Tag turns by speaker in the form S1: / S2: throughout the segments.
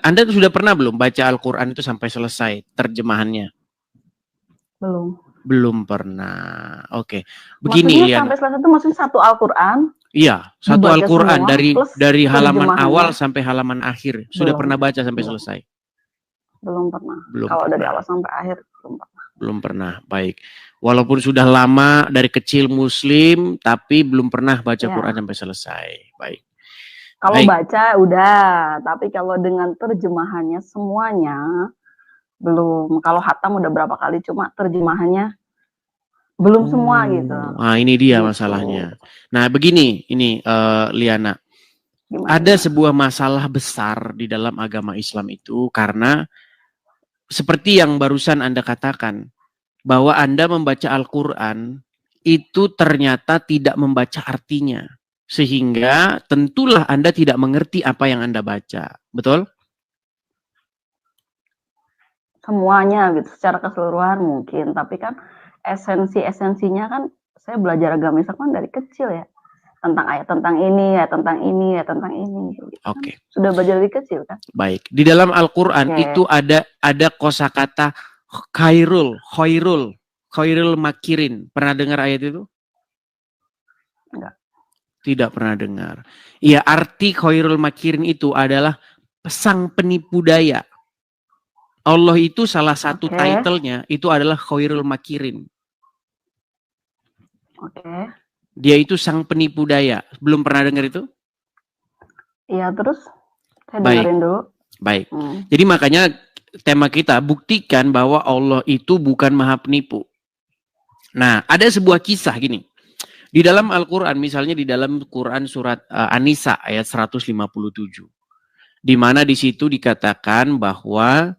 S1: Anda sudah pernah belum baca Al-Quran itu sampai selesai terjemahannya?
S2: Belum.
S1: Belum pernah. Oke. Begini,
S2: maksudnya sampai selesai itu maksudnya satu Al-Quran?
S1: Iya, satu Al-Quran dari halaman awal
S2: ya?
S1: sampai halaman akhir. Sudah pernah baca sampai selesai?
S2: Belum pernah.
S1: Belum
S2: Kalau
S1: pernah.
S2: dari awal sampai akhir belum pernah.
S1: Belum pernah. Baik. Walaupun sudah lama dari kecil Muslim, tapi belum pernah baca Quran sampai selesai. Baik.
S2: Kalau baca udah, tapi kalau dengan terjemahannya semuanya belum. Kalau khatam udah berapa kali, cuma terjemahannya belum semua gitu.
S1: Nah, ini dia masalahnya. Nah, begini, ini Liana. Ada sebuah masalah besar di dalam agama Islam itu karena seperti yang barusan Anda katakan, bahwa Anda membaca Al-Quran itu ternyata tidak membaca artinya. Sehingga tentulah Anda tidak mengerti apa yang Anda baca. Betul?
S2: Semuanya gitu, secara keseluruhan mungkin. Tapi kan esensinya kan saya belajar agama Islam kan dari kecil ya. Tentang ayat tentang ini, ya tentang ini, ya tentang ini. Gitu.
S1: Oke.
S2: Sudah belajar dari kecil kan?
S1: Baik. Di dalam Al-Quran itu ada kosakata khairul makirin. Pernah dengar ayat itu?
S2: Enggak.
S1: Tidak pernah dengar. Iya, arti khairul makirin itu adalah sang penipu daya. Allah itu salah satu title-nya itu adalah khairul makirin.
S2: Oke.
S1: Dia itu sang penipu daya. Belum pernah dengar itu?
S2: Iya, terus saya dengerin dulu.
S1: Baik. Jadi makanya tema kita buktikan bahwa Allah itu bukan maha penipu. Nah, ada sebuah kisah gini. Di dalam Al-Quran, misalnya di dalam Quran surat An-Nisa ayat 157. Di mana di situ dikatakan bahwa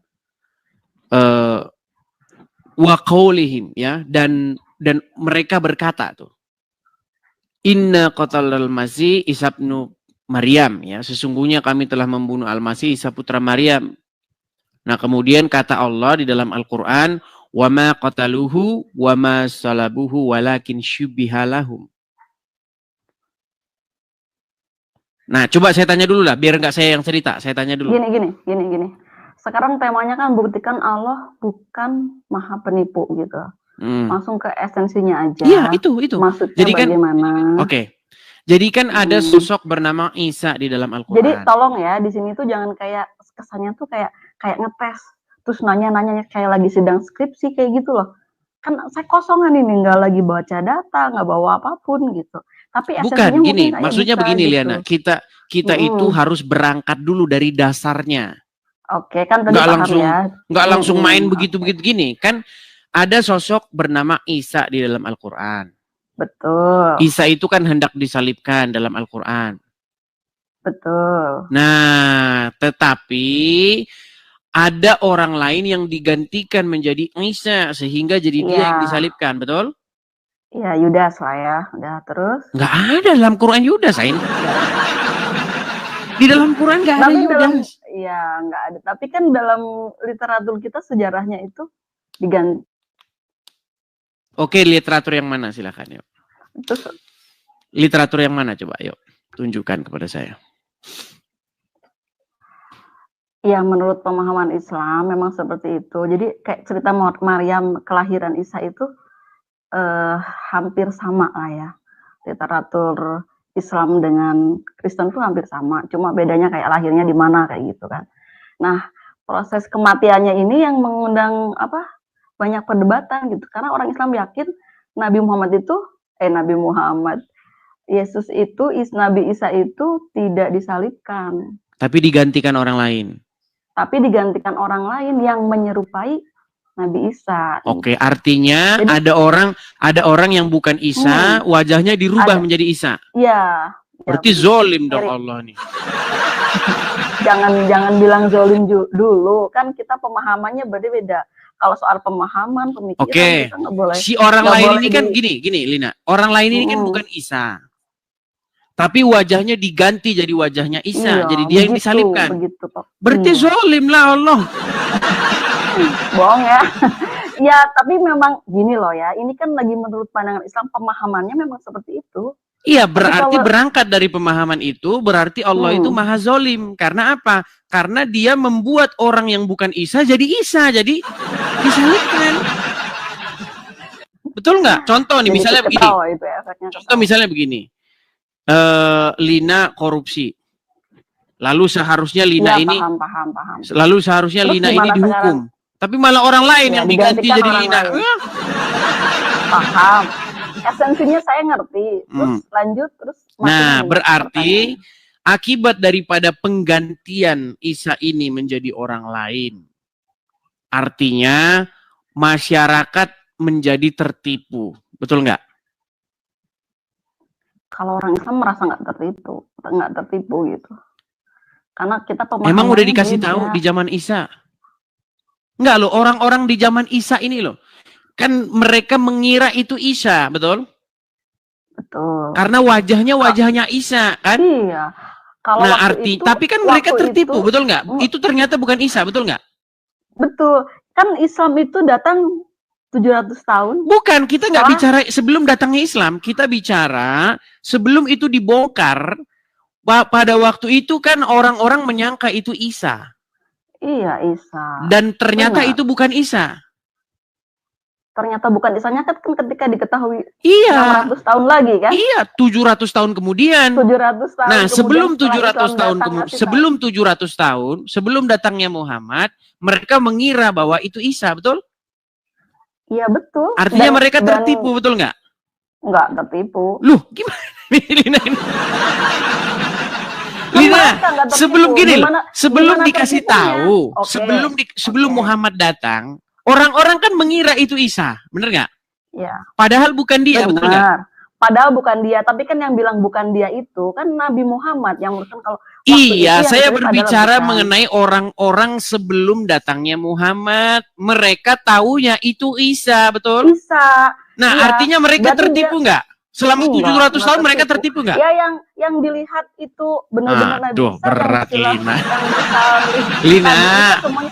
S1: wa qaulihim, ya, dan mereka berkata tuh, inna qatalal masih Isa ibnu Maryam, ya, sesungguhnya kami telah membunuh Al-Masih Isa putra Maryam. Nah, kemudian kata Allah di dalam Al-Quran, wa ma qataluhu wa ma salabuhu walakin syubbiha lahum. Nah, coba saya tanya dulu lah, biar nggak saya yang cerita, saya tanya dulu.
S2: Gini. Sekarang temanya kan buktikan Allah bukan maha penipu gitu. Langsung ke esensinya aja.
S1: Iya, itu.
S2: Maksudnya
S1: jadi kan,
S2: bagaimana?
S1: Oke. Jadi kan ada sosok bernama Isa di dalam Al-Quran.
S2: Jadi tolong ya, di sini tuh jangan kayak kesannya tuh kayak ngetes. Terus nanya-nanya kayak lagi sidang skripsi kayak gitu loh. Kan saya kosongan ini, nggak lagi baca data, nggak bawa apapun gitu. Tapi
S1: bukan gini, maksudnya begini gitu. Liana, kita itu harus berangkat dulu dari dasarnya.
S2: Oke, kan tadi
S1: nggak langsung main begitu gini. Kan ada sosok bernama Isa di dalam Al-Quran.
S2: Betul.
S1: Isa itu kan hendak disalibkan dalam Al-Quran.
S2: Betul.
S1: Nah, tetapi ada orang lain yang digantikan menjadi Isa sehingga jadi dia yang disalibkan, betul?
S2: Iya, Yudas lah ya. Udah, terus?
S1: Nggak ada dalam Quran Yudas, Ain. Di dalam Quran nggak ada Yudas.
S2: Iya, nggak ada. Tapi kan dalam literatur kita sejarahnya itu diganti.
S1: Oke, literatur yang mana? Silakan, yuk.
S2: Terus,
S1: literatur yang mana coba? Yuk, tunjukkan kepada saya.
S2: Ya, menurut pemahaman Islam memang seperti itu. Jadi kayak cerita Maryam kelahiran Isa itu hampir sama lah ya. Literatur Islam dengan Kristen itu hampir sama. Cuma bedanya kayak lahirnya di mana kayak gitu kan. Nah, proses kematiannya ini yang mengundang banyak perdebatan gitu. Karena orang Islam yakin Nabi Muhammad Yesus itu, Nabi Isa itu tidak disalibkan.
S1: Tapi digantikan orang lain.
S2: Tapi digantikan orang lain yang menyerupai Nabi Isa.
S1: Oke, artinya jadi, ada orang yang bukan Isa, wajahnya dirubah menjadi Isa.
S2: Iya.
S1: Berarti zolim dong Allah nih.
S2: Jangan bilang zolim dulu, kan kita pemahamannya berbeda. Kalau soal pemahaman, pemikiran kita nggak boleh.
S1: Si orang lain ini kan gini, Lina. Orang lain ini kan bukan Isa. Tapi wajahnya diganti jadi wajahnya Isa. Jadi dia yang disalibkan. Berarti zolim lah Allah.
S2: Bohong ya. Ya, tapi memang gini loh ya. Ini kan lagi menurut pandangan Islam, pemahamannya memang seperti itu.
S1: Iya,
S2: Tapi
S1: berarti
S2: kalau
S1: berangkat dari pemahaman itu, berarti Allah itu maha zolim. Karena apa? Karena dia membuat orang yang bukan Isa, jadi disalibkan. Betul nggak? Contoh nih,
S2: jadi
S1: misalnya begini.
S2: ketawa itu ya, efeknya
S1: Contoh
S2: ketawa.
S1: misalnya begini. Lina korupsi. Lalu seharusnya Lina
S2: Iya,
S1: ini,
S2: paham.
S1: lalu seharusnya
S2: Terus
S1: Lina ini
S2: gimana sekarang?
S1: dihukum. Tapi malah orang lain
S2: Ya,
S1: yang diganti
S2: digantikan
S1: jadi
S2: orang
S1: Lina.
S2: lain. Paham. Esensinya saya ngerti. Terus lanjut, terus
S1: Nah,
S2: makin ini
S1: berarti
S2: pertanyaannya.
S1: akibat daripada penggantian Isa ini menjadi orang lain. Artinya masyarakat menjadi tertipu. Betul nggak?
S2: Kalau orang Islam merasa nggak tertipu gitu. Karena kita
S1: Emang udah
S2: pemahamannya
S1: dikasih
S2: beda.
S1: tahu di zaman Isa? Enggak loh, orang-orang di zaman Isa ini loh. Kan mereka mengira itu Isa, betul?
S2: Betul.
S1: Karena wajahnya Isa, kan?
S2: Iya. Kalau
S1: Nah,
S2: waktu itu,
S1: tapi kan mereka tertipu, betul nggak?
S2: mm,
S1: Itu ternyata bukan Isa, betul nggak?
S2: betul. Kan Islam itu datang 700 tahun.
S1: Bukan, kita nggak bicara sebelum datangnya Islam. Kita bicara sebelum itu dibongkar. Pada waktu itu kan orang-orang menyangka itu Isa.
S2: Iya, Isa.
S1: Dan ternyata
S2: Benar.
S1: itu bukan Isa.
S2: Ternyata bukan Isanya kan ketika diketahui
S1: Iya.
S2: 600 tahun lagi kan?
S1: Iya, 700 tahun kemudian.
S2: 700 tahun.
S1: Nah, sebelum 700 tahun
S2: sebelum
S1: 700 tahun, sebelum datangnya Muhammad, mereka mengira bahwa itu Isa, betul?
S2: Iya, betul.
S1: Artinya mereka tertipu, betul nggak?
S2: Nggak tertipu.
S1: Loh, gimana Lina ini? Lina, sebelum gini loh, sebelum dikasih tahu, sebelum Muhammad datang, orang-orang kan mengira itu Isa, bener nggak?
S2: Iya.
S1: Padahal bukan dia, betul nggak?
S2: Padahal bukan dia, tapi kan yang bilang bukan dia itu kan Nabi Muhammad yang urusan kalau
S1: iya, saya berbicara mengenai orang-orang sebelum datangnya Muhammad. Mereka taunya itu Isa, betul?
S2: Isa.
S1: Nah, iya. Artinya mereka tertipu nggak? Selama 700 tahun mereka tertipu nggak?
S2: Ya, yang dilihat itu benar-benar Nabi Isa.
S1: Berat Lina. Lina,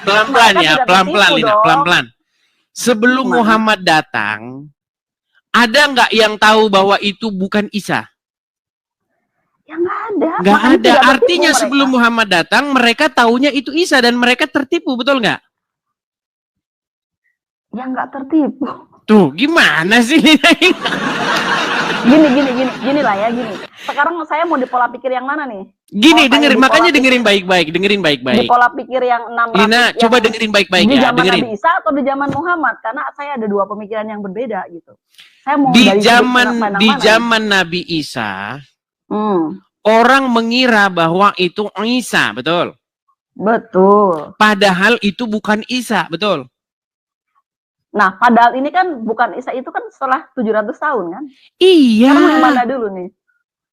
S1: pelan-pelan ya, pelan-pelan Lina, pelan-pelan. Sebelum Muhammad datang, ada nggak yang tahu bahwa itu bukan Isa?
S2: Ya nggak ada.
S1: Nggak ada. Artinya sebelum Muhammad datang, mereka taunya itu Isa dan mereka tertipu, betul nggak?
S2: Ya nggak tertipu.
S1: Tuh, gimana sih?
S2: Gini lah ya, gini. Sekarang saya mau di pola pikir yang mana nih?
S1: Gini, dengerin, makanya dengerin baik-baik.
S2: Di pola pikir yang 600.
S1: Lina, coba dengerin baik-baik ya.
S2: Di zaman Nabi Isa atau di zaman Muhammad? Karena saya ada dua pemikiran yang berbeda gitu. Saya mau
S1: di zaman Nabi Isa, orang mengira bahwa itu Isa, betul?
S2: Betul.
S1: Padahal itu bukan Isa, betul?
S2: Nah, padahal ini kan bukan Isa itu kan setelah 700 tahun kan?
S1: Iya.
S2: Sekarang yang mana dulu nih?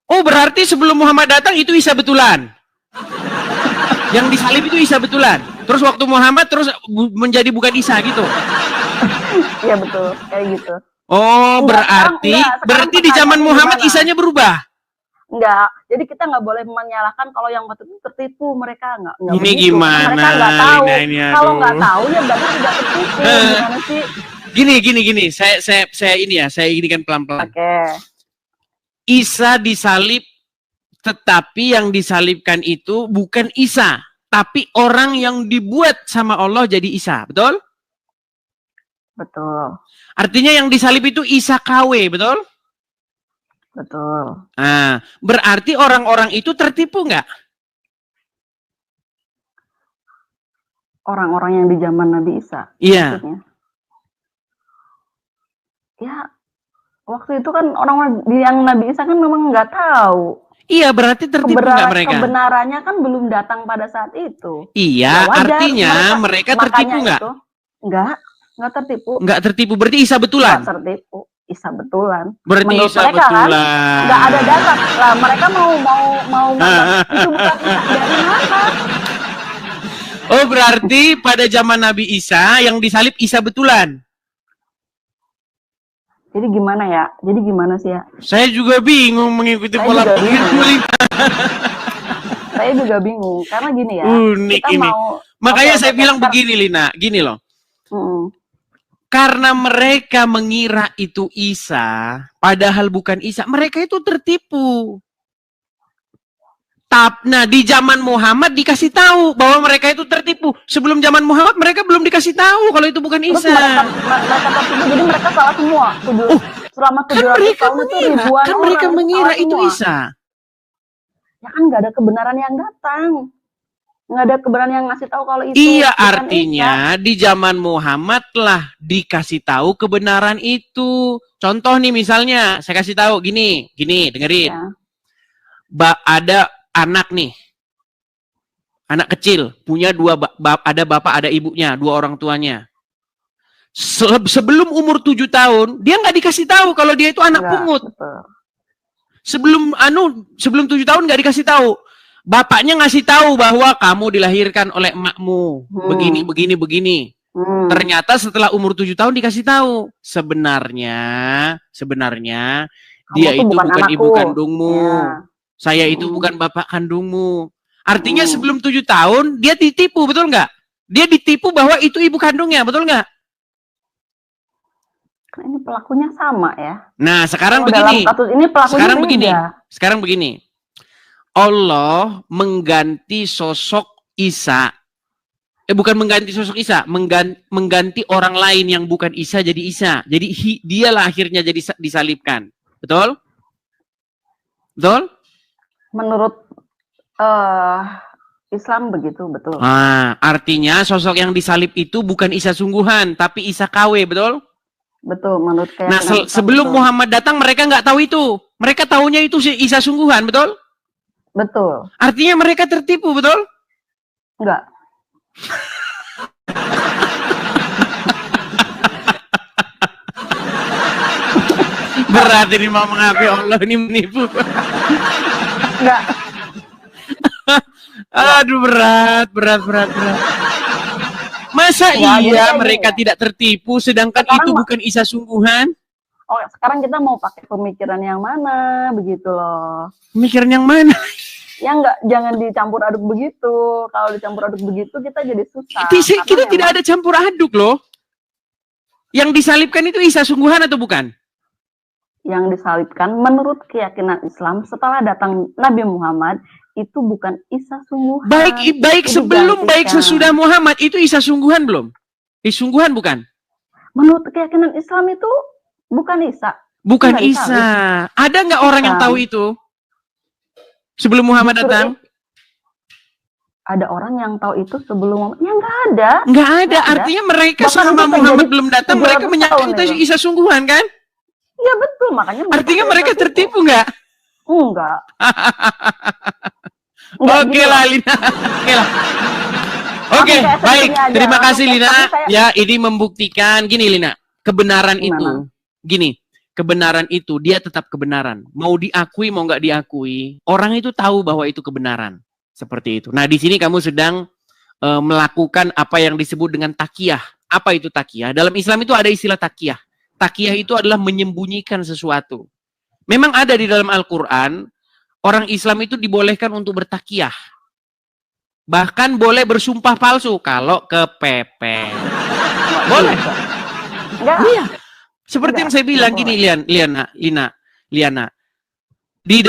S1: Oh, berarti sebelum Muhammad datang itu Isa betulan. Yang disalib itu Isa betulan. Terus waktu Muhammad terus menjadi bukan Isa gitu.
S2: Iya betul, kayak gitu.
S1: Oh, berarti di zaman Muhammad Isanya berubah.
S2: Enggak, jadi kita nggak boleh menyalahkan kalau yang waktu itu tertipu, mereka nggak
S1: ini
S2: begitu.
S1: Gimana?
S2: Mereka nggak tahu. Kalau nggak tahu ya berarti tidak tertipu. Gimana sih?
S1: Gini. Saya ini ya, saya ini kan pelan-pelan.
S2: Oke.
S1: Isa disalib, tetapi yang disalibkan itu bukan Isa, tapi orang yang dibuat sama Allah jadi Isa, betul?
S2: Betul.
S1: Artinya yang disalib itu Isa KW, betul?
S2: Betul.
S1: Nah, berarti orang-orang itu tertipu nggak?
S2: Orang-orang yang di zaman Nabi Isa?
S1: Iya.
S2: Maksudnya? Ya, waktu itu kan orang yang Nabi Isa kan memang nggak tahu.
S1: Iya, berarti tertipu nggak mereka?
S2: Kebenarannya kan belum datang pada saat itu.
S1: Iya, ya artinya mereka tertipu nggak?
S2: Nggak tertipu.
S1: Nggak tertipu, berarti Isa betulan?
S2: Nggak tertipu. Isa betulan.
S1: Berarti
S2: menurut
S1: Isa
S2: mereka
S1: betulan.
S2: Kan, nggak ada data. Lah mereka mau itu bukan Isa dari mana?
S1: Oh, berarti pada zaman Nabi Isa yang disalib Isa betulan.
S2: Jadi gimana ya? Jadi gimana sih ya?
S1: Saya juga bingung mengikuti pola pikir.
S2: Saya juga bingung karena gini ya.
S1: Unik ini. Makanya saya bilang begini Lina, gini loh. Karena mereka mengira itu Isa, padahal bukan Isa. Mereka itu tertipu. Nah, di zaman Muhammad dikasih tahu bahwa mereka itu tertipu. Sebelum zaman Muhammad mereka belum dikasih tahu kalau itu bukan
S2: Terus
S1: Isa.
S2: mereka tertipu, jadi mereka salah semua. Selama 700 tahun itu ribuan orang
S1: mereka mengira
S2: salah
S1: itu
S2: semua.
S1: Isa.
S2: Ya kan nggak ada kebenaran yang datang. Nggak ada kebenaran yang ngasih tahu kalau itu
S1: Iya,
S2: bukan
S1: artinya
S2: Isa.
S1: di zaman Muhammad lah dikasih tahu kebenaran itu. Contoh nih misalnya, saya kasih tahu gini, dengerin.
S2: Ya.
S1: Ada anak nih, anak kecil, punya ada bapak, ada ibunya, dua orang tuanya. Sebelum umur 7 tahun, dia nggak dikasih tahu kalau dia itu anak pungut.
S2: Betul.
S1: Sebelum 7 tahun nggak dikasih tahu. Bapaknya ngasih tahu bahwa kamu dilahirkan oleh emakmu, begini. Ternyata setelah umur 7 tahun dikasih tahu, sebenarnya dia itu bukan ibu kandungmu. Ya. Saya itu bukan bapak kandungmu. Artinya sebelum 7 tahun dia ditipu, betul nggak? Dia ditipu bahwa itu ibu kandungnya, betul nggak?
S2: Ini pelakunya sama ya.
S1: Nah, sekarang begini.
S2: Dalam kasus ini pelakunya
S1: sekarang begini. Allah mengganti sosok Isa. Bukan mengganti sosok Isa, mengganti orang lain yang bukan Isa jadi Isa. Jadi dialah akhirnya jadi disalibkan. Betul? Betul?
S2: Menurut Islam begitu, betul.
S1: Nah, artinya sosok yang disalib itu bukan Isa sungguhan, tapi Isa KW, betul?
S2: Betul, menurut
S1: keyakinan. Nah, sebelum betul. Muhammad datang mereka nggak tahu itu. Mereka tahunya itu Isa sungguhan, betul?
S2: Betul.
S1: Artinya mereka tertipu, betul?
S2: Enggak.
S1: Berat ini mau mengakui Allah ini menipu.
S2: Enggak.
S1: Aduh, berat. Masa iya mereka tidak tertipu sedangkan sekarang itu bukan Isa sungguhan?
S2: Oh, sekarang kita mau pakai pemikiran yang mana begitu loh.
S1: Pemikiran yang mana?
S2: Ya enggak, jangan dicampur aduk begitu. Kalau dicampur aduk begitu kita jadi susah.
S1: Kita tidak ada campur aduk loh. Yang disalibkan itu Isa sungguhan atau bukan?
S2: Yang disalibkan menurut keyakinan Islam setelah datang Nabi Muhammad itu bukan Isa sungguhan.
S1: Baik sebelum baik sesudah Muhammad itu Isa sungguhan belum? Sungguhan bukan?
S2: Menurut keyakinan Islam itu bukan Isa.
S1: Bukan Isa. Ada nggak orang yang tahu itu? Sebelum Muhammad datang?
S2: Ada orang yang tahu itu sebelum Muhammad? Ya nggak ada.
S1: Nggak ada. Artinya mereka selama Muhammad belum datang mereka menyangka itu Isa sungguhan kan?
S2: Ya betul, makanya.
S1: Artinya mereka tertipu nggak?
S2: Enggak.
S1: Oke lah, Lina. Oke, baik. Terima kasih, Lina. Ya, ini membuktikan gini, Lina. Kebenaran itu, gini. Kebenaran itu dia tetap kebenaran. Mau diakui mau nggak diakui, orang itu tahu bahwa itu kebenaran. Seperti itu. Nah, di sini kamu sedang melakukan apa yang disebut dengan takiyah. Apa itu takiyah? Dalam Islam itu ada istilah takiyah. Takiyah itu adalah menyembunyikan sesuatu. Memang ada di dalam Al-Quran, orang Islam itu dibolehkan untuk bertakiyah. Bahkan boleh bersumpah palsu kalau kepepet. Boleh. Iya. Seperti yang saya bilang gini, Liana. Di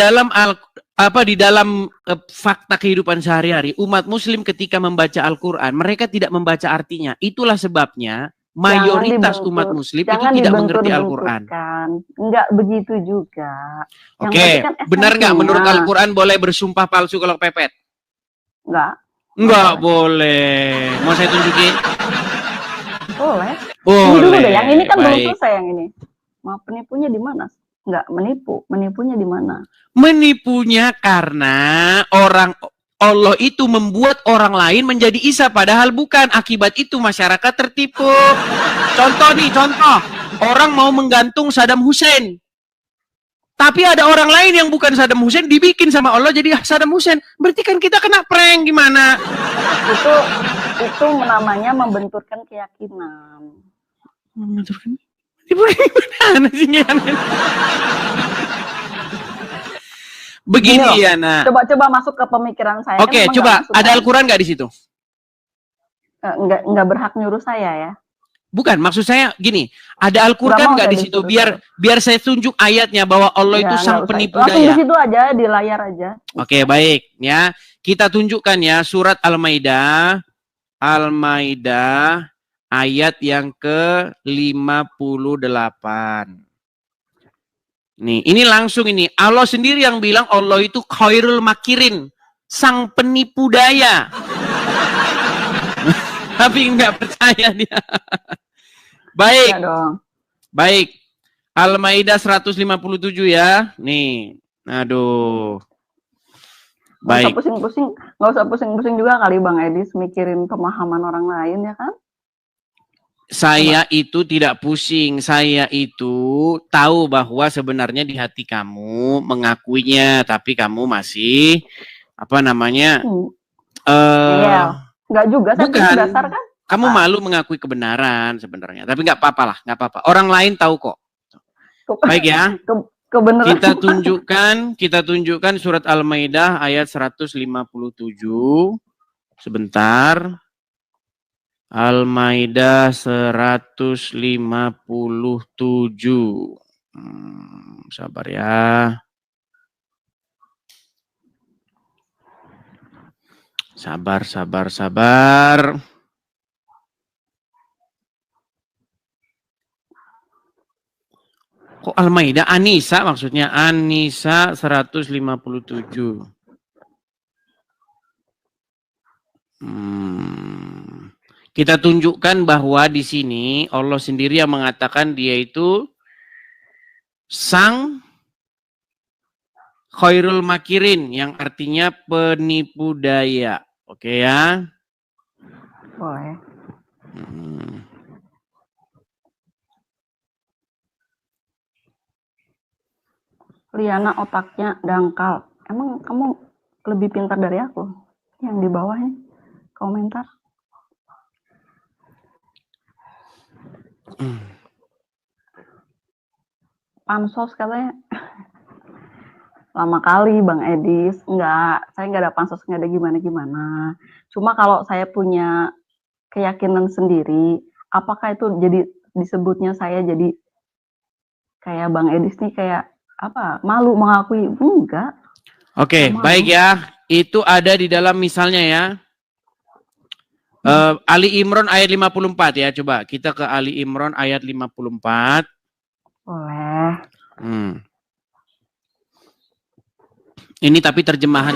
S1: dalam fakta kehidupan sehari-hari, umat muslim ketika membaca Al-Quran, mereka tidak membaca artinya. Itulah sebabnya mayoritas umat muslim itu tidak mengerti Al-Quran.
S2: Enggak begitu juga.
S1: Oke, benar nggak menurut Al-Quran boleh bersumpah palsu kalau pepet? Enggak boleh. Mau saya tunjukin?
S2: Boleh.
S1: Boleh.
S2: Ini dulu deh, yang ini kan belum selesai yang ini. Mau penipunya di mana? Enggak menipunya di mana?
S1: Menipunya karena Allah itu membuat orang lain menjadi Isa padahal bukan. Akibat itu masyarakat tertipu. Contoh. Orang mau menggantung Saddam Hussein. Tapi ada orang lain yang bukan Saddam Hussein dibikin sama Allah jadi Saddam Hussein. Berarti kan kita kena prank gimana?
S2: Itu namanya membenturkan keyakinan.
S1: Membenturkan? Gimana sih? Begini ya, Nak.
S2: Coba masuk ke pemikiran saya.
S1: Oke, coba. Ada Al-Quran nggak di situ?
S2: Nggak berhak nyuruh saya ya.
S1: Bukan, maksud saya gini, ada
S2: Nggak
S1: Al-Quran
S2: mau
S1: nggak
S2: saya
S1: di situ?
S2: disuruh.
S1: Biar saya tunjuk ayatnya bahwa Allah
S2: Ya,
S1: itu
S2: nggak
S1: sang
S2: usah.
S1: penipu
S2: Langsung di
S1: daya.
S2: situ aja, di layar aja.
S1: Oke, baik ya. Kita tunjukkan ya surat Al-Maidah. Al-Maidah ayat yang ke-58. Nih, ini langsung ini. Allah sendiri yang bilang Allah itu khairul makirin, sang penipu daya. Tapi nggak percaya dia. Baik.
S2: Ya dong.
S1: Baik. Al-Maidah 157 ya. Nih. Aduh. Baik.
S2: Nggak usah pusing-pusing juga kali Bang Edis mikirin pemahaman orang lain ya kan?
S1: Saya itu tidak pusing. Saya itu tahu bahwa sebenarnya di hati kamu mengakuinya, tapi kamu masih apa namanya?
S2: Iya. Nggak juga, saya
S1: bukan.
S2: dasar kan?
S1: Kamu malu mengakui kebenaran sebenarnya, tapi nggak apa-apa lah, nggak apa-apa. Orang lain tahu kok. Baik ya.
S2: Kebenaran.
S1: Kita tunjukkan surat Al-Maidah ayat 157. Sebentar. Al-Maidah 157. Sabar ya. Sabar. Kok Al-Maidah? An-Nisa maksudnya. An-Nisa 157. Kita tunjukkan bahwa di sini Allah sendiri yang mengatakan dia itu sang khairul makirin, yang artinya penipu daya. Oke ya?
S2: Boleh. Liana otaknya dangkal. Emang kamu lebih pintar dari aku? Yang di bawah nih, komentar. Pansos katanya. Lama kali Bang Edis. Enggak, saya nggak ada pansos, nggak ada gimana-gimana. Cuma kalau saya punya keyakinan sendiri, apakah itu jadi disebutnya saya jadi kayak Bang Edis nih kayak apa, malu mengakui? Enggak.
S1: Oke, baik ya. Itu ada di dalam misalnya ya. Ali Imran ayat 54 ya. Coba kita ke Ali Imran ayat 54.
S2: Boleh.
S1: Ini tapi terjemahan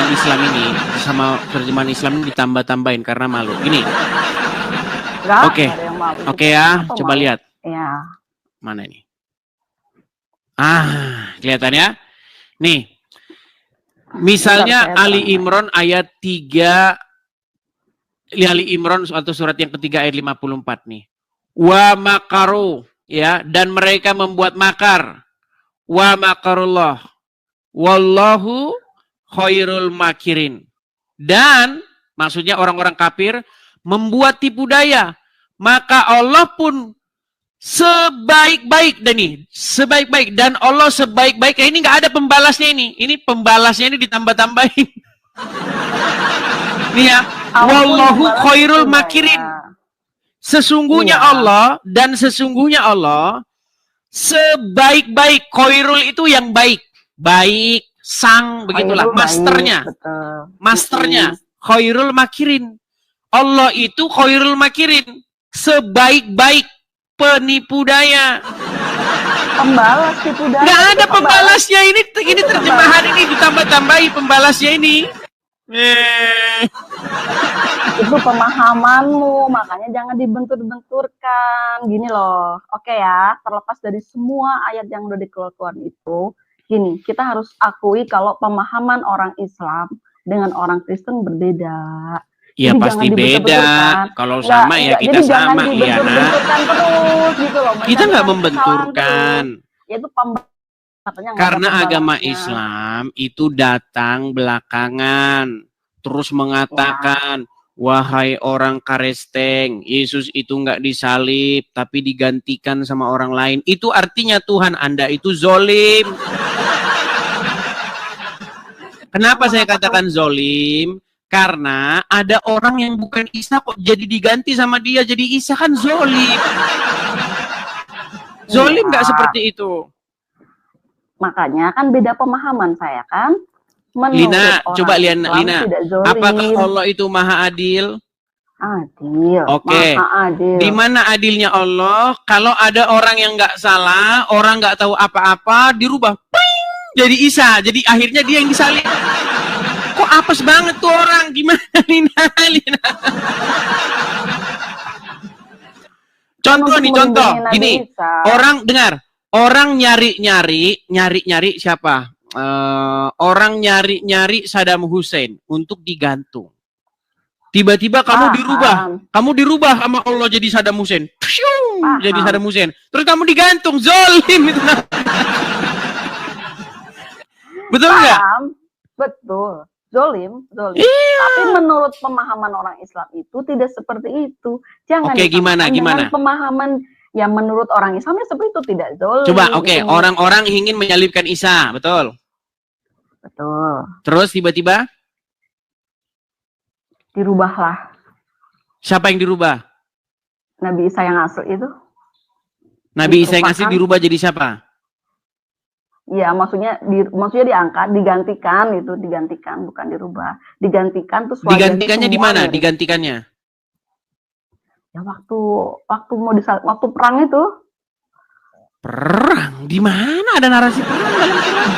S1: Islam ini sama terjemahan Islam ini ditambah-tambahin karena malu. Ini. Oke ya, coba lihat.
S2: Ya.
S1: Mana ini? Kelihatan ya? Nih. Misalnya Ali Imran ayat 3, Ali Imran atau surat yang ketiga ayat 54 nih. Wa makaru, ya, dan mereka membuat makar. Wa makarullah. Wallahu khairul makirin. Dan maksudnya orang-orang kafir membuat tipu daya. Maka Allah pun sebaik-baik dan Allah sebaik-baik. Ini nggak ada pembalasnya ini. Ini pembalasnya ini ditambah-tambahin. Nih ya, wallahu khairul makirin. Sesungguhnya Allah dan sesungguhnya Allah sebaik-baik. Khairul itu yang baik, sang begitulah masternya. Masternya khairul makirin. Allah itu khairul makirin, sebaik-baik penipu daya.
S2: Pembalas tipu daya.
S1: Nggak ada pembalasnya ini terjemahan ini ditambah-tambahi pembalasnya ini.
S2: Itu pemahamanmu, makanya jangan dibentur-benturkan. Gini loh, oke ya, terlepas dari semua ayat yang udah dikeluarkan itu, gini, kita harus akui kalau pemahaman orang Islam dengan orang Kristen berbeda.
S1: Iya pasti beda. Kalau sama ya kita sama, iya nah.
S2: Terus gitu loh.
S1: Kita nggak membenturkan.
S2: Itu
S1: karena agama Islam itu datang belakangan, terus mengatakan, wahai orang Karesteng, Yesus itu nggak disalib, tapi digantikan sama orang lain. Itu artinya Tuhan Anda itu zolim. Kenapa saya katakan zolim? Karena ada orang yang bukan Isa kok jadi diganti sama dia jadi Isa, kan zolim. Zolim nggak seperti itu?
S2: Makanya kan beda pemahaman saya kan.
S1: Lina, coba Lina, apakah Allah itu maha adil?
S2: Adil.
S1: Oke.
S2: Maha adil.
S1: Di mana adilnya Allah? Kalau ada orang yang nggak salah, orang nggak tahu apa-apa, dirubah, ping, jadi Isa. Jadi akhirnya dia yang disalib. Kok apes banget tuh orang? Gimana Lina? Contoh nih, contoh. Gini, orang dengar, orang nyari siapa? Orang nyari Saddam Hussein untuk digantung. Tiba-tiba kamu dirubah sama Allah jadi Saddam Hussein. Jadi Saddam Hussein. Terus kamu digantung, zolim itu. Betul nggak?
S2: Betul. Zolim. Iya. Tapi menurut pemahaman orang Islam itu tidak seperti itu. Jangan
S1: gimana?
S2: Pemahaman yang menurut orang Islam seperti itu tidak zolim.
S1: Coba, orang-orang ingin menyalibkan Isa, betul?
S2: Betul.
S1: Terus tiba-tiba
S2: dirubahlah.
S1: Siapa yang dirubah?
S2: Nabi Isa yang asli itu.
S1: Nabi Isa yang asli dirubah jadi siapa?
S2: Ya, maksudnya diangkat, digantikan, bukan dirubah. Digantikan terus
S1: digantikannya di mana? Digantikannya?
S2: Ya waktu perang itu.
S1: Perang? Di mana ada narasi perang dalam Quran?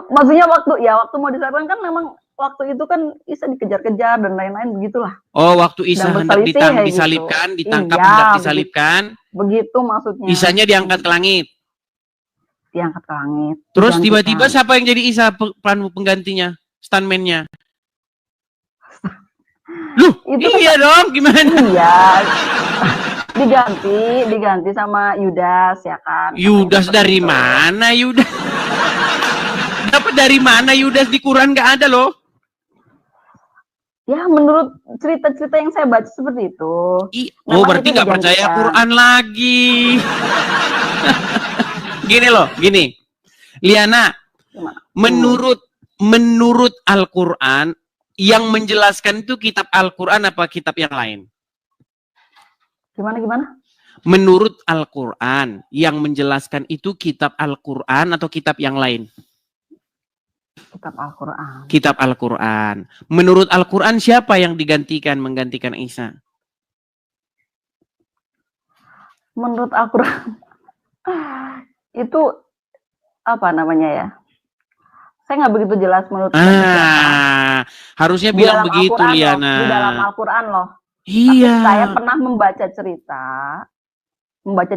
S2: Maksudnya waktu mau disalibkan kan memang waktu itu kan Isa dikejar-kejar dan lain-lain begitulah.
S1: Oh, waktu Isa hendak disalibkan, gitu. Ditangkap hendak disalibkan.
S2: Begitu maksudnya.
S1: Isanya diangkat ke langit.
S2: Diangkat ke langit.
S1: Terus tiba-tiba siapa yang jadi Isa penggantinya? Stuntman-nya? Loh, itu iya dong, gimana?
S2: Iya. diganti sama Yudas ya kan.
S1: Yudas dari mana Yudas? Dapat dari mana Yudas di Quran nggak ada loh?
S2: Ya menurut cerita-cerita yang saya baca seperti itu.
S1: Berarti nggak percaya Quran lagi. Gini, Liana, menurut Al-Quran yang menjelaskan itu kitab Al-Quran apa kitab yang lain?
S2: Gimana?
S1: Menurut Al-Quran yang menjelaskan itu kitab Al-Quran atau kitab yang lain?
S2: Kitab Al-Quran.
S1: Kitab Al-Quran. Menurut Al-Quran siapa yang menggantikan Isa?
S2: Menurut Al-Quran itu apa namanya ya? Saya nggak begitu jelas menurut
S1: harusnya bilang begitu, Liana.
S2: Di dalam Al-Quran loh.
S1: Iya.
S2: Tapi saya pernah membaca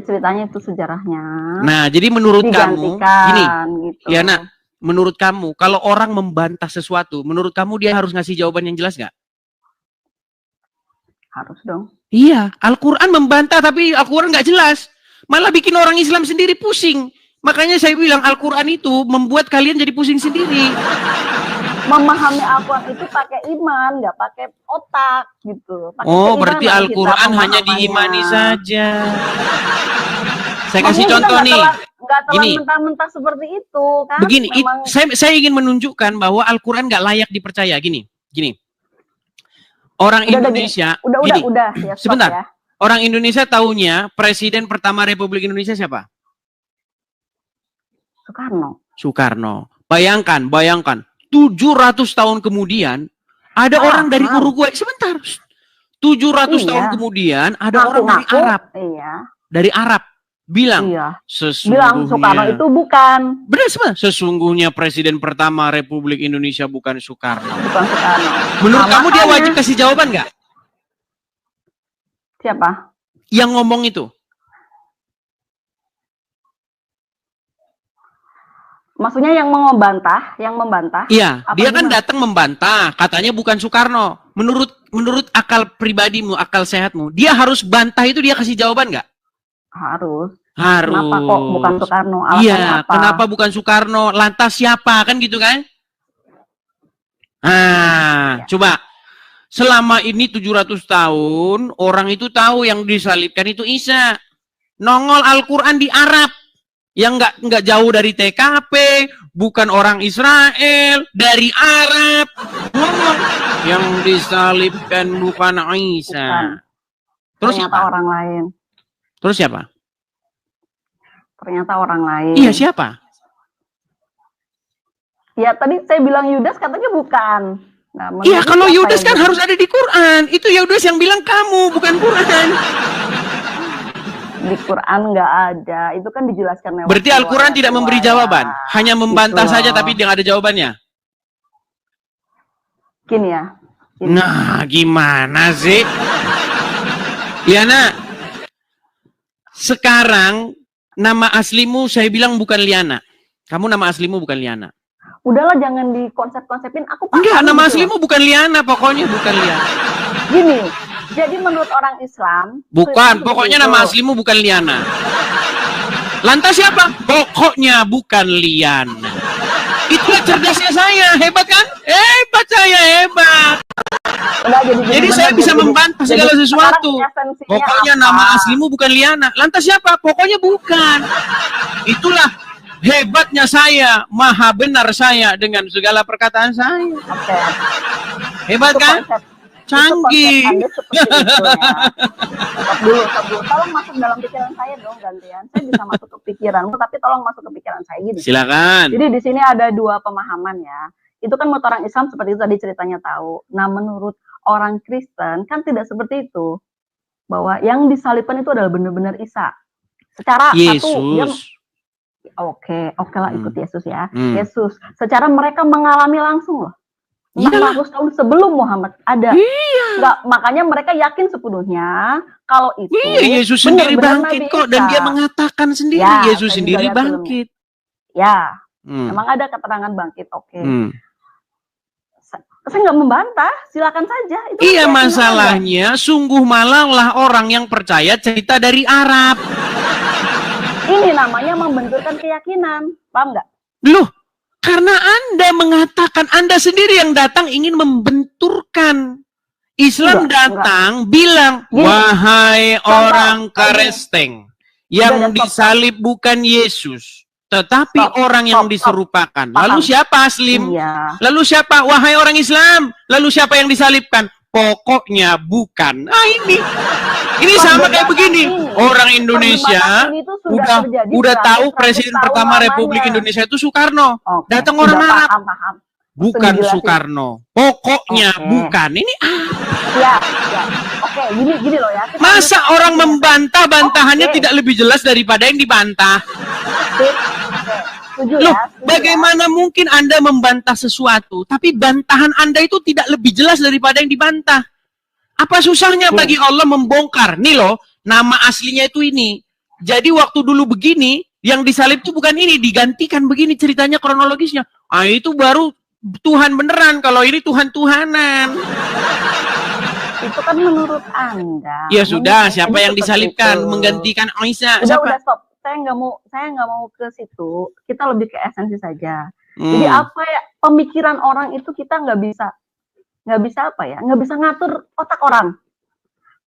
S2: ceritanya itu sejarahnya.
S1: Nah, jadi menurut kamu, gini,
S2: gitu.
S1: Liana, menurut kamu, kalau orang membantah sesuatu, menurut kamu dia harus ngasih jawaban yang jelas nggak?
S2: Harus dong.
S1: Iya, Al-Quran membantah tapi Al-Quran nggak jelas. Malah bikin orang Islam sendiri pusing. Makanya saya bilang Al-Quran itu membuat kalian jadi pusing sendiri.
S2: Memahami Al-Quran itu pakai iman, nggak pakai otak gitu.
S1: Berarti Al-Quran hanya diimani saja. Saya kasih contoh nih.
S2: Nggak telan mentah-mentah seperti itu kan.
S1: Begini, saya ingin menunjukkan bahwa Al-Quran nggak layak dipercaya. Gini. Orang Indonesia.
S2: Udah. Ya,
S1: sebentar.
S2: Ya.
S1: Orang Indonesia taunya Presiden pertama Republik Indonesia siapa? Soekarno. Bayangkan. 700 tahun kemudian ada orang dari Uruguay. Sebentar. 700 tahun kemudian ada orang dari Arab.
S2: Iya.
S1: Dari Arab bilang
S2: Soekarno itu bukan.
S1: Benar. Sesungguhnya Presiden pertama Republik Indonesia bukan Soekarno.
S2: Bukan Soekarno.
S1: Menurut kamu dia wajib kasih jawaban nggak?
S2: Siapa?
S1: Yang ngomong itu.
S2: Maksudnya yang membantah?
S1: Iya, dia kan datang membantah, katanya bukan Soekarno. Menurut akal pribadimu, akal sehatmu, dia harus bantah itu dia kasih jawaban nggak?
S2: Harus.
S1: Kenapa
S2: kok bukan Soekarno?
S1: Iya, kenapa bukan Soekarno? Lantas siapa? Kan gitu kan? Coba. Selama ini 700 tahun, orang itu tahu yang disalibkan itu Isa. Nongol Al-Quran di Arab. yang nggak jauh dari TKP, bukan orang Israel, dari Arab. Ngomong yang disalibkan bukan Isa.
S2: Bukan.
S1: Terus
S2: Ternyata
S1: siapa?
S2: orang lain.
S1: Terus siapa?
S2: Ternyata orang lain.
S1: Iya, siapa?
S2: Ya tadi saya bilang Yudas, katanya bukan. Nah,
S1: Iya,
S2: menurut
S1: kalau
S2: siapa
S1: Yudas
S2: yang
S1: kan
S2: bilang?
S1: harus ada di Quran. Itu Yudas yang bilang kamu, bukan Quran.
S2: Di Quran nggak ada. Itu kan dijelaskan lewat
S1: Berarti Al-Quran tidak memberi jawaban, hanya membantah
S2: Gitu
S1: saja
S2: loh.
S1: tapi tidak ada jawabannya.
S2: Gini ya. Gini.
S1: Nah, gimana sih? Liana, sekarang nama aslimu saya bilang bukan Liana. Kamu nama aslimu bukan Liana.
S2: Udahlah, jangan dikonsep-konsepin. Aku paham.
S1: Enggak, nama
S2: gitu
S1: aslimu bukan Liana, pokoknya bukan Liana.
S2: Gini, jadi menurut orang Islam.
S1: Bukan, pokoknya nama aslimu bukan Liana. Lantas siapa? Pokoknya bukan Liana. Itulah cerdasnya saya, hebat kan? Hebat saya, hebat.
S2: Udah,
S1: Jadi saya bisa membantah segala sesuatu. Pokoknya nama aslimu bukan Liana. Lantas siapa? Pokoknya bukan. Itulah hebatnya saya, maha benar saya dengan segala perkataan saya.
S2: Oke.
S1: Hebat kan? Canggih.
S2: Anda seperti itu ya. Stop dulu. Tolong masuk dalam pikiran saya dong, gantian. Saya bisa masuk ke pikiranmu, tapi tolong masuk ke pikiran saya gini.
S1: Silakan.
S2: Jadi di sini ada dua pemahaman ya. Itu kan menurut orang Islam seperti itu tadi ceritanya tahu. Nah, menurut orang Kristen kan tidak seperti itu. Bahwa yang disalibkan itu adalah benar-benar Isa. Secara
S1: Yesus.
S2: satu dia Oke lah, ikut Yesus ya.
S1: Hmm.
S2: Yesus. Secara mereka mengalami langsung loh. 600 tahun sebelum Muhammad ada.
S1: Iya.
S2: Nggak, makanya mereka yakin sepenuhnya kalau itu.
S1: Iya, Yesus sendiri bangkit kok, dan dia mengatakan sendiri
S2: ya,
S1: Yesus sendiri bangkit.
S2: Ya, memang ada keterangan bangkit. Oke. Saya nggak membantah, silakan saja. Itu
S1: iya, masalahnya sungguh malanglah orang yang percaya cerita dari Arab.
S2: Ini namanya membenturkan keyakinan, paham nggak?
S1: Loh, karena Anda mengatakan Anda sendiri yang datang ingin membenturkan. Islam datang bilang, wahai orang Karesteng, yang disalib bukan Yesus, tetapi orang yang diserupakan. Lalu siapa Aslim?
S2: Iya.
S1: Lalu siapa? Wahai orang Islam. Lalu siapa yang disalibkan? Pokoknya bukan. Ah, ini sama kayak begini. Orang Indonesia udah tahu presiden pertama Republik Indonesia itu Soekarno. Datang orang Arab. Bukan Soekarno. Pokoknya bukan. Ini
S2: ya. Oke, gini loh ya.
S1: Masa orang membantah bantahannya tidak lebih jelas daripada yang dibantah? Loh, bagaimana mungkin Anda membantah sesuatu, tapi bantahan Anda itu tidak lebih jelas daripada yang dibantah? Apa susahnya bagi Allah membongkar? Nih loh, nama aslinya itu ini. Jadi waktu dulu begini, yang disalib itu bukan ini, digantikan begini ceritanya kronologisnya. Ah, itu baru Tuhan beneran, kalau ini Tuhan-Tuhanan.
S2: Itu kan menurut Anda.
S1: Ya sudah, siapa yang disalibkan menggantikan Isa?
S2: Udah stop. Saya nggak mau ke situ. Kita lebih ke esensi saja. Jadi apa ya, pemikiran orang itu kita nggak bisa ngatur otak orang.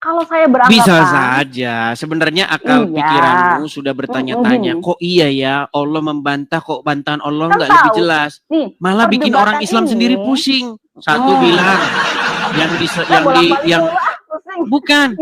S2: Kalau saya beranggapan
S1: bisa saja, sebenarnya akal pikiranmu sudah bertanya-tanya, kok iya ya Allah membantah, kok bantahan Allah nggak lebih jelas, malah bikin orang Islam sendiri pusing. Satu bilang bukan,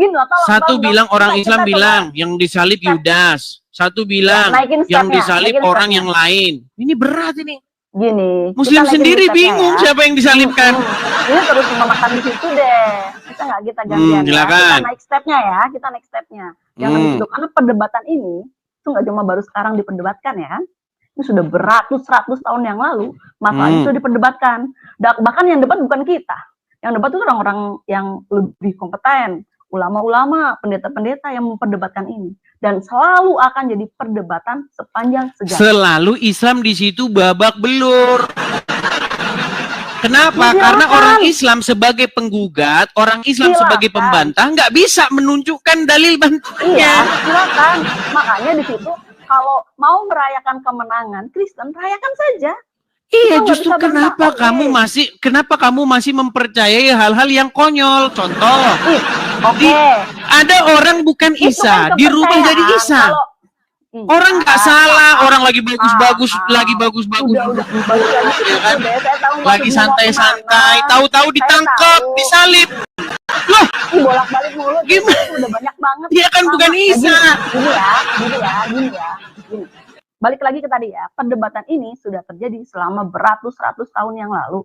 S1: satu bilang orang Islam bilang yang disalib Yudas, satu bilang yang disalib orang yang lain. Ini berat ini.
S2: Gini,
S1: Muslim sendiri bingung ya, siapa yang disalibkan.
S2: Ini terus memakan di situ deh. Kita gantian ya. Kita naik stepnya. Jangan disitu, karena perdebatan ini itu nggak cuma baru sekarang diperdebatkan ya. Ini sudah beratus-ratus tahun yang lalu masalah itu diperdebatkan. Bahkan yang debat bukan kita. Yang debat itu orang-orang yang lebih kompeten, ulama-ulama, pendeta-pendeta yang memperdebatkan ini. Dan selalu akan jadi perdebatan sepanjang sejarah. Selalu
S1: Islam di situ babak belur. Kenapa? Karena orang Islam sebagai penggugat, orang Islam sebagai pembantah nggak bisa menunjukkan dalil bantahnya.
S2: Iya, silakan. Makanya di situ kalau mau merayakan kemenangan Kristen, rayakan saja.
S1: Iya, justru kenapa kamu masih mempercayai hal-hal yang konyol? Contoh, ada orang bukan Isa, dirubah jadi Isa. Orang nggak salah, orang lagi bagus-bagus, lagi bagus-bagus,
S2: Udah balik lagi ke
S1: ya
S2: situ
S1: kan?
S2: deh. Saya tahu
S1: Lagi
S2: maksudmu mau
S1: santai-santai,
S2: kemana.
S1: tahu-tahu
S2: Saya
S1: ditangkap,
S2: tahu.
S1: disalib. Loh,
S2: Ih, bolak-balik mulu.
S1: Gimana?
S2: Itu udah banyak banget.
S1: dia kan
S2: Sama.
S1: bukan
S2: Nah,
S1: Isa.
S2: Gini. Balik lagi ke tadi ya. Perdebatan ini sudah terjadi selama beratus-ratus tahun yang lalu.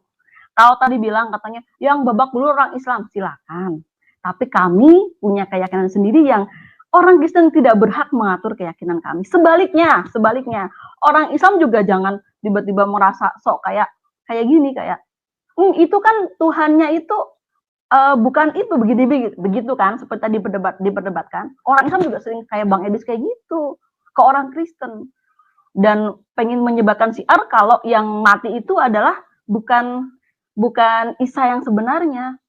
S2: Kalau tadi bilang katanya yang babak belur orang Islam, silakan. Tapi kami punya keyakinan sendiri yang orang Kristen tidak berhak mengatur keyakinan kami. Sebaliknya, orang Islam juga jangan tiba-tiba merasa sok kayak gini kayak itu kan Tuhannya itu bukan itu begitu kan, seperti tadi diperdebatkan. Orang Islam juga sering kayak Bang Edis kayak gitu ke orang Kristen dan pengen menyebarkan syiar kalau yang mati itu adalah bukan Isa yang sebenarnya.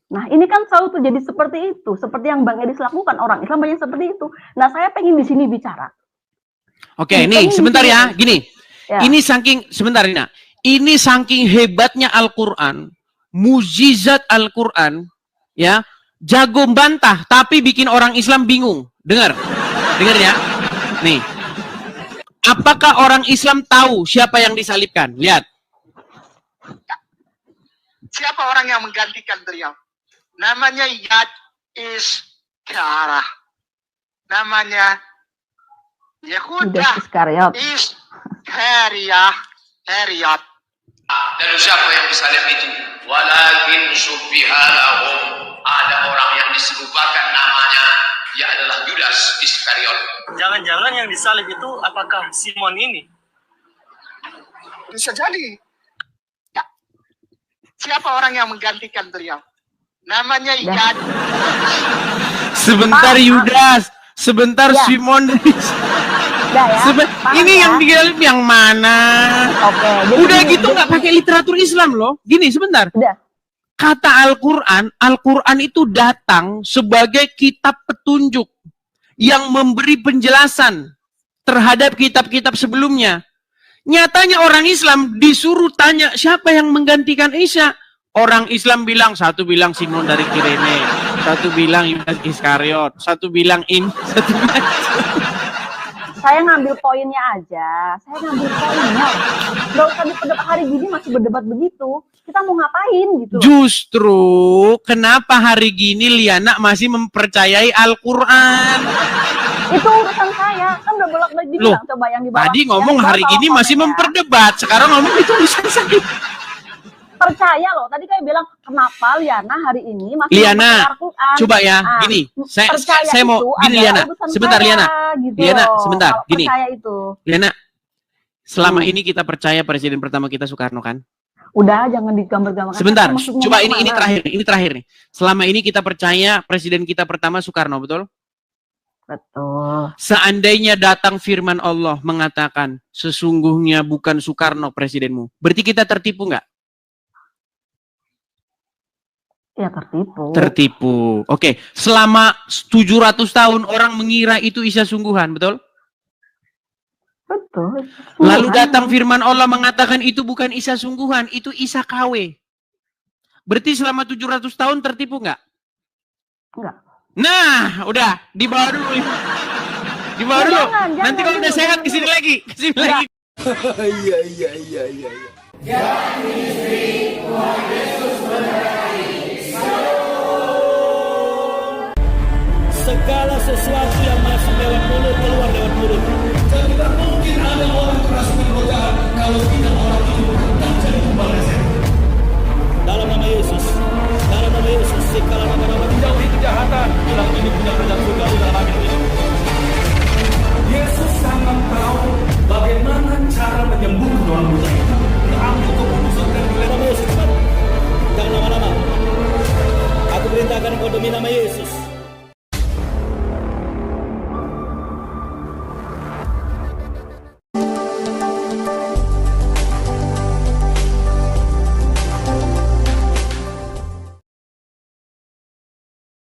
S2: Nah, ini kan selalu terjadi seperti itu, seperti yang Bang Edis lakukan. Orang Islam banyak seperti itu. Nah, saya pengen di sini bicara.
S1: Oke, nih sebentar ya, gini.
S2: Ya.
S1: Ini saking sebentar Rina. Ini saking hebatnya Al-Qur'an, mukjizat Al-Qur'an, ya. Jago bantah tapi bikin orang Islam bingung. Dengar ya. Nih. Apakah orang Islam tahu siapa yang disalibkan? Lihat.
S3: Siapa orang yang menggantikan beliau? Namanya Yad Iskara. Namanya Yehuda
S2: Iskariot.
S3: Iskariot.
S4: Dan siapa yang disalib itu? Walakin subbihalahum. Ada orang yang diserupakan namanya. Dia adalah Yudas Iskariot.
S5: Jangan-jangan yang disalib itu apakah Simon ini?
S3: Bisa jadi. Ya. Siapa orang yang menggantikan beliau? Namanya Yad.
S1: Sebentar Yudas, sebentar
S2: Ya.
S1: Simon.
S2: Ya.
S1: Ini yang disalib yang mana?
S2: Oke.
S1: Udah gitu nggak pakai literatur Islam loh. Gini sebentar.
S2: Udah.
S1: Kata Al-Quran itu datang sebagai kitab petunjuk yang memberi penjelasan terhadap kitab-kitab sebelumnya. Nyatanya orang Islam disuruh tanya siapa yang menggantikan Isa. Orang Islam bilang, satu bilang Simon dari Kirene, satu bilang Yudas Iskariot, satu bilang ini, satu bilang
S2: Saya ngambil poinnya aja. Nggak usah diperdebat hari gini masih berdebat begitu. Kita mau ngapain gitu.
S1: Justru kenapa hari gini Liana masih mempercayai Al-Quran?
S2: Itu urusan saya. Kan udah bolak-balik dibilang. Coba yang di bawah.
S1: Tadi ngomong hari gini masih memperdebat. Sekarang ngomong itu urusan saya.
S2: Percaya loh. Tadi kayak bilang, kenapa Liana hari ini masih
S1: Liana,
S2: Al-Quran?
S1: coba ya, gini. Saya mau, gini Liana. Sebentar Liana.
S2: Gitu
S1: Liana,
S2: loh.
S1: sebentar.
S2: Kalau
S1: Gini.
S2: percaya itu.
S1: Liana, selama ini kita percaya presiden pertama kita Soekarno kan?
S2: Udah, jangan digambar-gambarkan.
S1: Sebentar,
S2: Maksudnya
S1: coba ini
S2: kemana?
S1: ini terakhir nih. Selama ini kita percaya presiden kita pertama Soekarno, betul?
S2: Betul.
S1: Seandainya datang firman Allah mengatakan sesungguhnya bukan Soekarno presidenmu, berarti kita tertipu nggak?
S2: Ya tertipu.
S1: Tertipu. Oke, selama 700 tahun orang mengira itu Isa sungguhan, betul?
S2: Betul.
S1: Lalu datang firman Allah mengatakan itu bukan Isa sungguhan, itu Isa KW. Berarti selama 700 tahun tertipu nggak?
S2: Enggak.
S1: Nah, udah, dibawa dulu. Dibawa dulu.
S2: Jangan,
S1: Nanti kalau udah
S2: dulu,
S1: sehat
S2: jangan
S1: kesini
S2: dulu.
S1: lagi. Kesini lagi.
S6: Iya.
S7: Segala sesuatu yang masuk lewat mulut keluar lewat mulut. Tidak mungkin ada orang kerasukan godaan kalau tidak orang itu berkata jadi pembalasan. Dalam nama Yesus, segala nama-nama dijauhi kejahatan. Bilang ini punya kerajaan surga di dalam amin ini. Yesus sangat tahu bagaimana cara menyembuhkan orang buta itu. Ambil keputusan dan bila nama Yesus. Jangan lama-lama. Aku perintahkan kau demi nama Yesus.